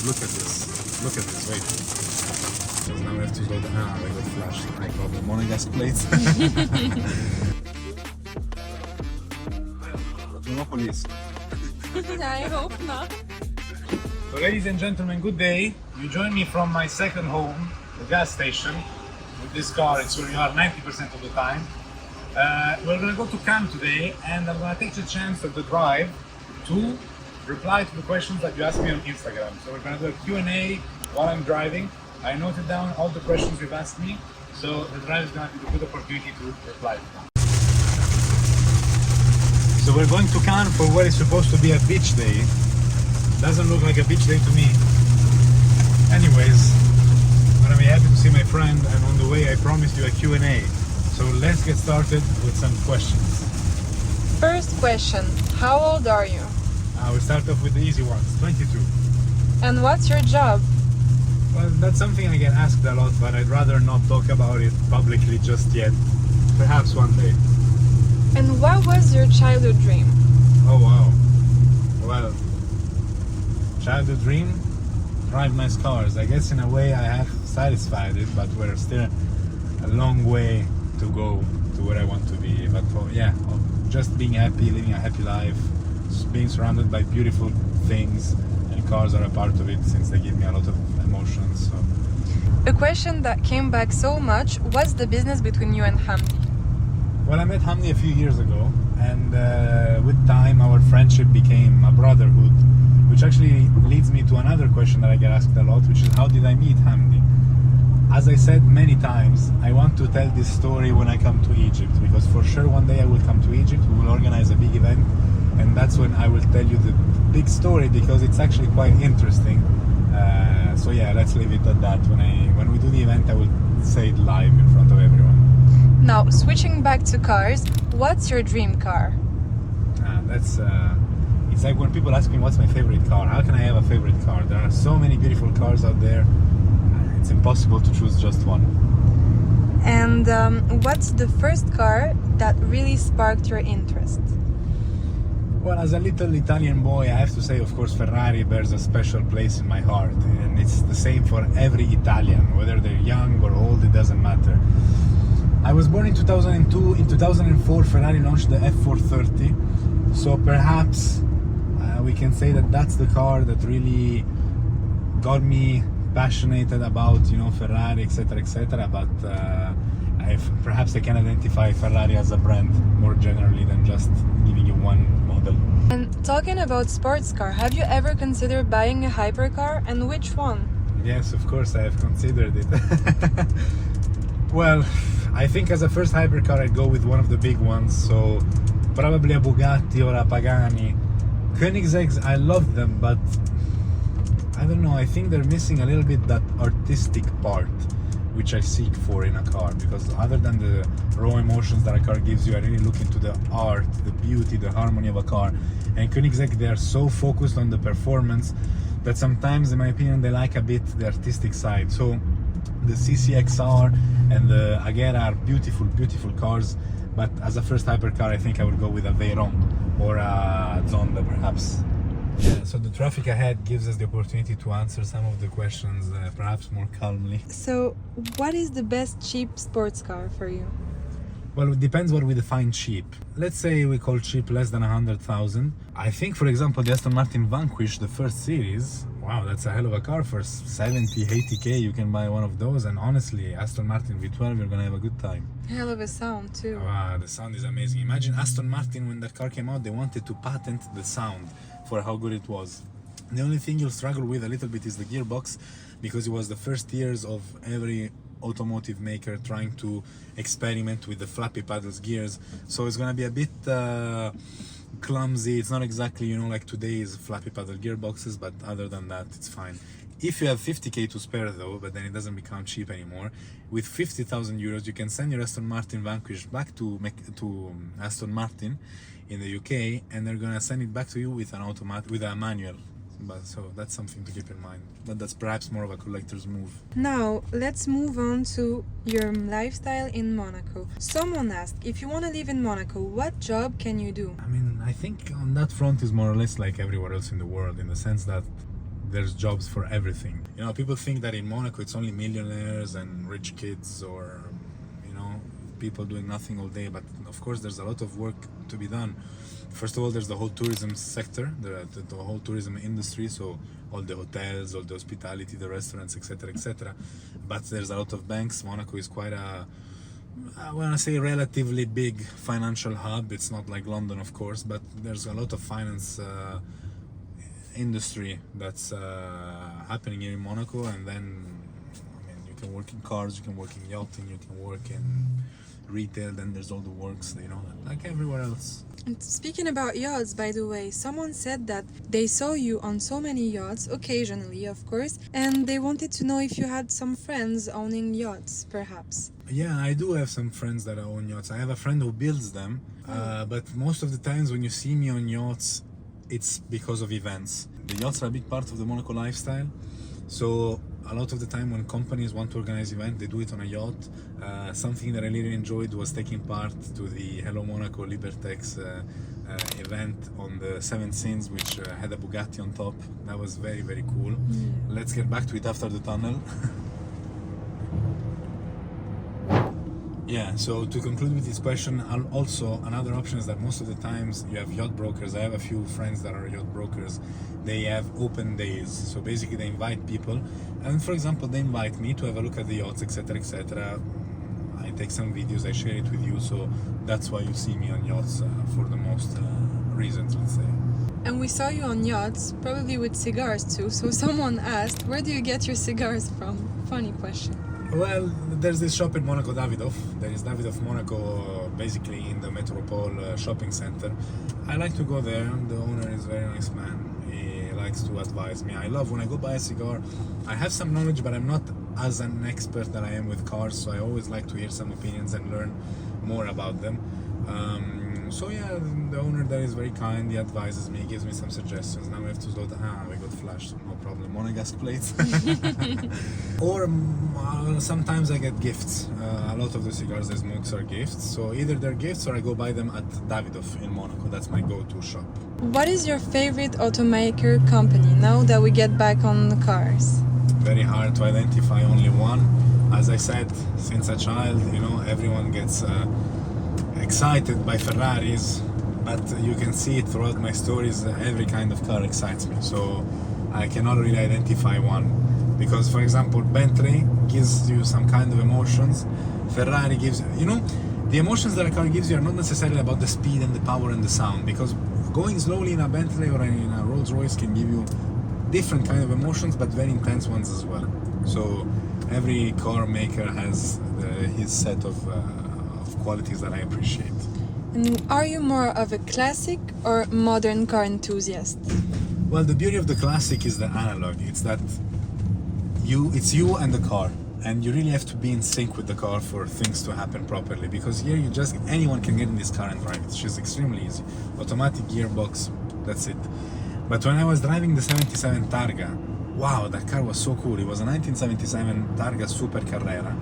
look at this. Look at this, wait. Because now we have to go down. Ah, they got flashed. No problem. Monagas plates. Monopolies. I hope not. So ladies and gentlemen, good day. You join me from my second home, the gas station. With this car, it's where you are 90% of the time. We're gonna go to Cannes today, and I'm gonna take the chance of the drive to reply to the questions that you asked me on Instagram. So we're gonna do a Q&A while I'm driving. I noted down all the questions you've asked me, so the drive is gonna be a good opportunity to reply to them. So we're going to Cannes for what is supposed to be a beach day. Doesn't look like a beach day to me. Anyways, I'm gonna be happy to see my friend, and on the way I promised you a Q&A. So let's get started with some questions. First question, how old are you? We'll start off with the easy ones, 22. And what's your job? Well, that's something I get asked a lot, but I'd rather not talk about it publicly just yet. Perhaps one day. And what was your childhood dream? Oh wow. Well, childhood dream? Drive nice cars. I guess in a way I have satisfied it, but we're still a long way to go to where I want to be. But yeah, just being happy, living a happy life, being surrounded by beautiful things, and cars are a part of it since they give me a lot of emotions. So. A question that came back so much, what's the business between you and Hamdi? Well, I met Hamdi a few years ago, and with time our friendship became a brotherhood, which actually leads me to another question that I get asked a lot, which is how did I meet Hamdi? As I said many times, I want to tell this story when I come to Egypt, because for sure one day I will come to Egypt, we will organize a big event, and that's when I will tell you the big story, because it's actually quite interesting. So yeah, let's leave it at that. When we do the event, I will say it live in front of everyone. Now, switching back to cars, what's your dream car? It's like when people ask me what's my favorite car. How can I have a favorite car? There are so many beautiful cars out there. It's impossible to choose just one. And what's the first car that really sparked your interest? Well, as a little Italian boy, I have to say, of course, Ferrari bears a special place in my heart. And it's the same for every Italian, whether they're young or old, it doesn't matter. I was born in 2002. In 2004, Ferrari launched the F430. So perhaps we can say that that's the car that really got me passionate about, Ferrari, etc. But perhaps I can identify Ferrari as a brand more generally than just giving you one model. And talking about sports car, have you ever considered buying a hypercar, and which one? Yes, of course I have considered it. Well, I think as a first hypercar I'd go with one of the big ones, so probably a Bugatti or a Pagani. Koenigsegg's, I love them, but I don't know, I think they're missing a little bit that artistic part which I seek for in a car, because other than the raw emotions that a car gives you, I really look into the art, the beauty, the harmony of a car. And Koenigsegg, they are so focused on the performance that sometimes, in my opinion, they lack a bit the artistic side. So the CCXR and the Agera are beautiful, beautiful cars, but as a first hypercar, I think I would go with a Veyron or a Zonda, perhaps. Yeah, so the traffic ahead gives us the opportunity to answer some of the questions perhaps more calmly. So, what is the best cheap sports car for you? Well, it depends what we define cheap. Let's say we call cheap less than 100,000. I think, for example, the Aston Martin Vanquish, the first series, wow, that's a hell of a car. For 70, 80k, you can buy one of those. And honestly, Aston Martin V12, you're gonna have a good time. Hell of a sound too. Wow, the sound is amazing. Imagine Aston Martin, when that car came out, they wanted to patent the sound for how good it was. The only thing you'll struggle with a little bit is the gearbox, because it was the first years of every automotive maker trying to experiment with the flappy paddles gears, so it's gonna be a bit clumsy. It's not exactly, like today's flappy paddle gearboxes, but other than that, it's fine. If you have 50k to spare though, but then it doesn't become cheap anymore, with 50,000 euros you can send your Aston Martin Vanquish back to Aston Martin in the UK, and they're gonna send it back to you with a manual. So that's something to keep in mind, but that's perhaps more of a collector's move. Now let's move on to your lifestyle in Monaco. Someone asked, if you want to live in Monaco, what job can you do? I mean, I think on that front is more or less like everywhere else in the world, in the sense that there's jobs for everything. You know, people think that in Monaco it's only millionaires and rich kids, or you know, people doing nothing all day. But of course there's a lot of work to be done. First of all, there's the whole tourism sector, the whole tourism industry, so all the hotels, all the hospitality, the restaurants, etc., etc. But there's a lot of banks. Monaco is quite a, I want to say, relatively big financial hub. It's not like London, of course, but there's a lot of finance industry that's happening here in Monaco. And then, I mean, you can work in cars, you can work in yachting, you can work in retail. Then there's all the works, you know, like everywhere else. And speaking about yachts, by the way, someone said that they saw you on so many yachts, occasionally, of course, and they wanted to know if you had some friends owning yachts, perhaps. Yeah, I do have some friends that own yachts. I have a friend who builds them, but most of the times when you see me on yachts, it's because of events. The yachts are a big part of the Monaco lifestyle, so a lot of the time when companies want to organize event, they do it on a yacht. Something that I really enjoyed was taking part to the Hello Monaco Libertex event on the Seven Sins, which had a Bugatti on top. That was very, very cool. Let's get back to it after the tunnel. Yeah, so to conclude with this question, also another option is that most of the times you have yacht brokers. I have a few friends that are yacht brokers. They have open days, so basically they invite people, and for example they invite me to have a look at the yachts, etc., etc. I take some videos, I share it with you, so that's why you see me on yachts for the most reasons, let's say. And we saw you on yachts, probably with cigars too, so someone asked, where do you get your cigars from? Funny question. Well, there's this shop in Monaco, Davidoff. There is Davidoff Monaco, basically in the Metropole shopping center. I like to go there. The owner is a very nice man. He likes to advise me. I love when I go buy a cigar. I have some knowledge, but I'm not as an expert that I am with cars, so I always like to hear some opinions and learn more about them. So yeah, the owner there is very kind. He advises me, gives me some suggestions. Now we have to slow down. We got flashed, so no problem. Monegasque plates. Or sometimes I get gifts. A lot of the cigars I smoke are gifts. So either they're gifts or I go buy them at Davidoff in Monaco. That's my go-to shop. What is your favorite automaker company now that we get back on the cars? Very hard to identify only one. As I said, since a child, you know, everyone gets excited by Ferraris, but you can see it throughout my stories. Every kind of car excites me, so I cannot really identify one. Because, for example, Bentley gives you some kind of emotions. Ferrari gives, you know, the emotions that a car gives you are not necessarily about the speed and the power and the sound. Because going slowly in a Bentley or in a Rolls Royce can give you different kind of emotions, but very intense ones as well. So every car maker has his set of qualities that I appreciate. And are you more of a classic or modern car enthusiast? Well, the beauty of the classic is the analog. It's that it's you and the car, and you really have to be in sync with the car for things to happen properly. Because here anyone can get in this car and drive it. It's just extremely easy. Automatic gearbox, that's it. But when I was driving the 77 Targa, wow, that car was so cool. It was a 1977 Targa Super Carrera.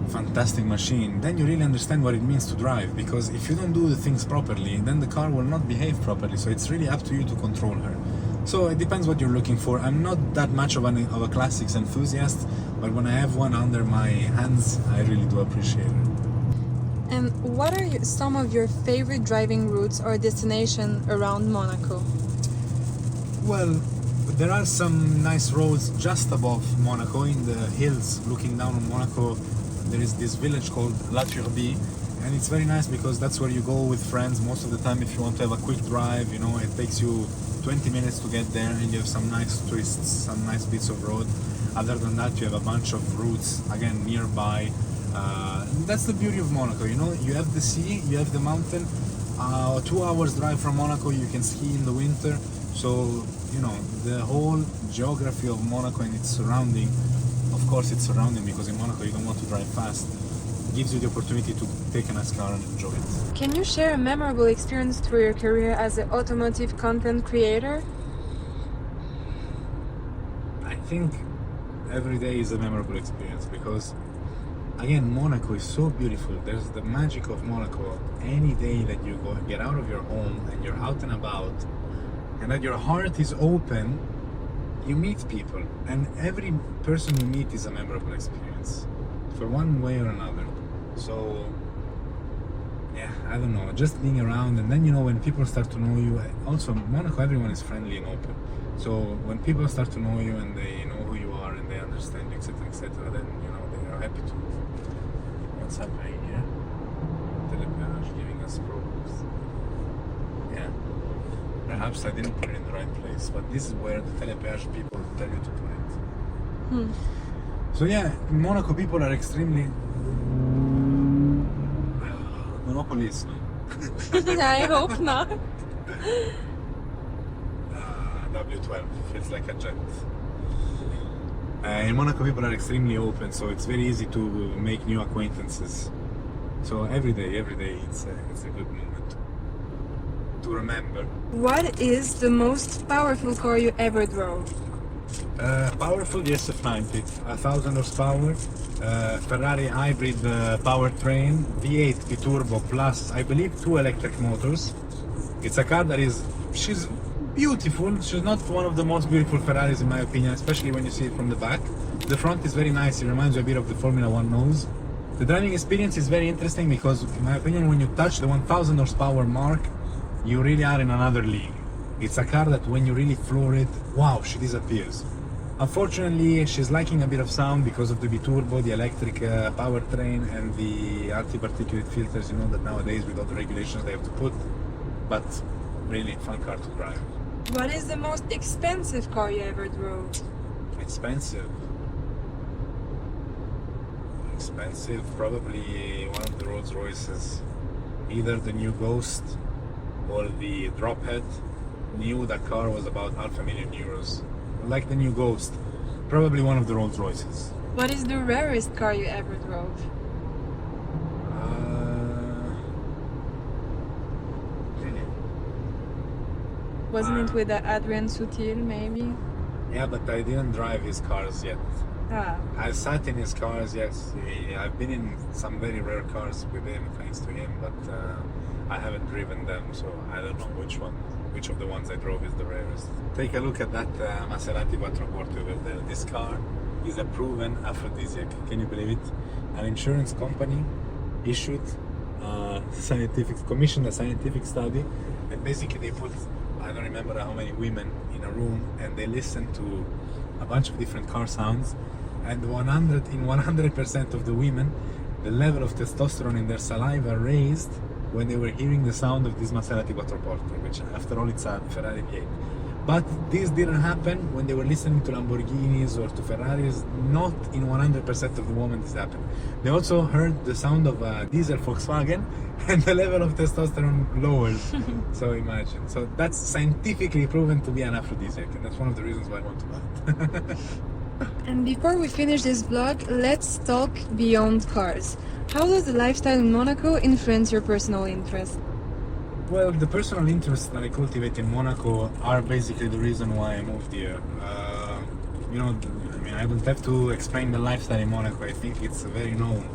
Fantastic machine. Then you really understand what it means to drive, because if you don't do the things properly, then the car will not behave properly. So it's really up to you to control her. So it depends what you're looking for. I'm not that much of a classics enthusiast, but when I have one under my hands, I really do appreciate it. And what are some of your favorite driving routes or destination around Monaco? Well, there are some nice roads just above Monaco in the hills looking down on Monaco. There is this village called La Turbie, and it's very nice because that's where you go with friends most of the time. If you want to have a quick drive, you know, it takes you 20 minutes to get there, and you have some nice twists, some nice bits of road. Other than that, you have a bunch of routes, again, nearby. That's the beauty of Monaco, you know, you have the sea, you have the mountain. 2 hours drive from Monaco, you can ski in the winter. So, you know, the whole geography of Monaco and its surrounding, of course it's surrounding because in Monaco you don't want to drive fast, gives you the opportunity to take a nice car and enjoy it. Can you share a memorable experience through your career as an automotive content creator? I think every day is a memorable experience because, again, Monaco is so beautiful. There's the magic of Monaco. Any day that you go get out of your home and you're out and about, and that your heart is open you meet people, and every person you meet is a memorable experience, for one way or another. So, yeah, I don't know, just being around, and then when people start to know you, also Monaco, everyone is friendly and open. So when people start to know you and they know who you are and they understand you, etc., then they are happy to. What's happening here? Telepage giving us problems. Yeah. Perhaps I didn't put it in the right place, but this is where the telepage people tell you to put it. So yeah, in Monaco people are extremely monopolies. I hope not. W12 feels like a jet. In Monaco people are extremely open, so it's very easy to make new acquaintances. So every day it's a good moment to remember. What is the most powerful car you ever drove? Powerful, yes, F90, 1000 horsepower, Ferrari hybrid powertrain, V8 biturbo plus, I believe, 2 electric motors. It's a car that she's beautiful. She's not one of the most beautiful Ferraris in my opinion, especially when you see it from the back. The front is very nice. It reminds you a bit of the Formula 1 nose. The driving experience is very interesting because, in my opinion, when you touch the 1000 horsepower mark, you really are in another league. It's a car that when you really floor it, wow, she disappears. Unfortunately, she's lacking a bit of sound because of the biturbo, the electric powertrain, and the anti-particulate filters, that nowadays with all the regulations they have to put. But really fun car to drive. What is the most expensive car you ever drove? Expensive, probably one of the Rolls Royces. Either the new Ghost or the Drophead. New, that car was about €500,000. Like the new Ghost, probably one of the Rolls Royces. What is the rarest car you ever drove? Wasn't it with Adrien Sutil, maybe? Yeah, but I didn't drive his cars yet. I sat in his cars, yes. I've been in some very rare cars with him, thanks to him, but I haven't driven them, so I don't know which of the ones I drove is the rarest. Take a look at that Maserati Quattroporte over there. This car is a proven aphrodisiac. Can you believe it? An insurance company commissioned a scientific study, and basically they put, I don't remember how many women in a room, and they listened to a bunch of different car sounds, and 100% of the women, the level of testosterone in their saliva raised when they were hearing the sound of this Maserati Quattroporte, which after all it's a Ferrari V8. But this didn't happen when they were listening to Lamborghinis or to Ferraris. Not in 100% of the women this happened. They also heard the sound of a diesel Volkswagen and the level of testosterone lowered. So imagine. So that's scientifically proven to be an aphrodisiac, and that's one of the reasons why I want to buy it. And before we finish this vlog, let's talk beyond cars. How does the lifestyle in Monaco influence your personal interest? Well, the personal interests that I cultivate in Monaco are basically the reason why I moved here. I don't have to explain the lifestyle in Monaco. I think it's very known.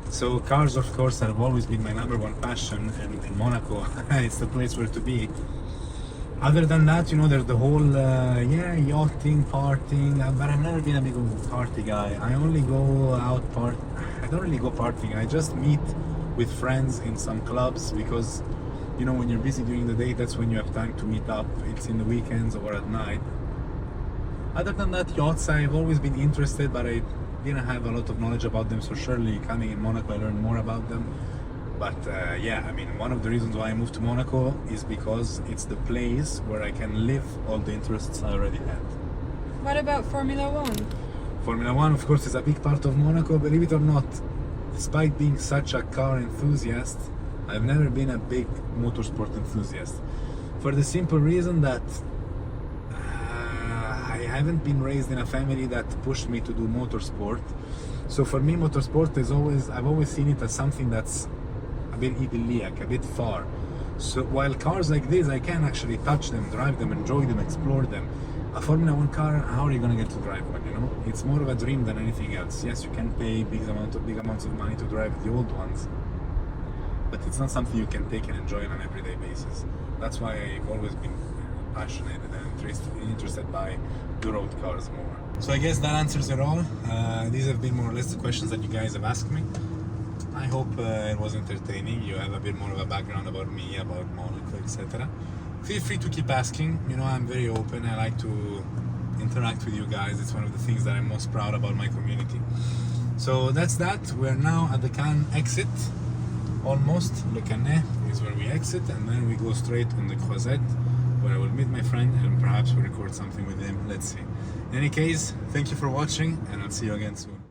So cars, of course, have always been my number one passion, and in Monaco, it's the place where to be. Other than that, there's the whole, yachting, partying, but I've never been a big party guy. I only go out I don't really go partying. I just meet with friends in some clubs because, when you're busy during the day, that's when you have time to meet up. It's in the weekends or at night. Other than that, yachts, I've always been interested, but I didn't have a lot of knowledge about them, so surely coming in Monaco, I learned more about them. But one of the reasons why I moved to Monaco is because it's the place where I can live all the interests I already had. What about Formula 1? Formula 1, of course, is a big part of Monaco, believe it or not. Despite being such a car enthusiast, I've never been a big motorsport enthusiast. For the simple reason that I haven't been raised in a family that pushed me to do motorsport. So for me, motorsport I've always seen it as something that's a bit idyllic, a bit far. So while cars like this, I can actually touch them, drive them, enjoy them, explore them. A Formula 1 car, how are you going to get to drive one, It's more of a dream than anything else. Yes, you can pay big amounts of money to drive the old ones, but it's not something you can take and enjoy on an everyday basis. That's why I've always been passionate and interested by the road cars more. So I guess that answers it all. These have been more or less the questions that you guys have asked me. I hope it was entertaining. You have a bit more of a background about me, about Monaco, etc. Feel free to keep asking. You know, I'm very open. I like to interact with you guys. It's one of the things that I'm most proud about my community. So that's that. We're now at the Cannes exit. Almost. Le Canet is where we exit, and then we go straight on the Croisette, where I will meet my friend and perhaps we'll record something with him. Let's see. In any case, thank you for watching, and I'll see you again soon.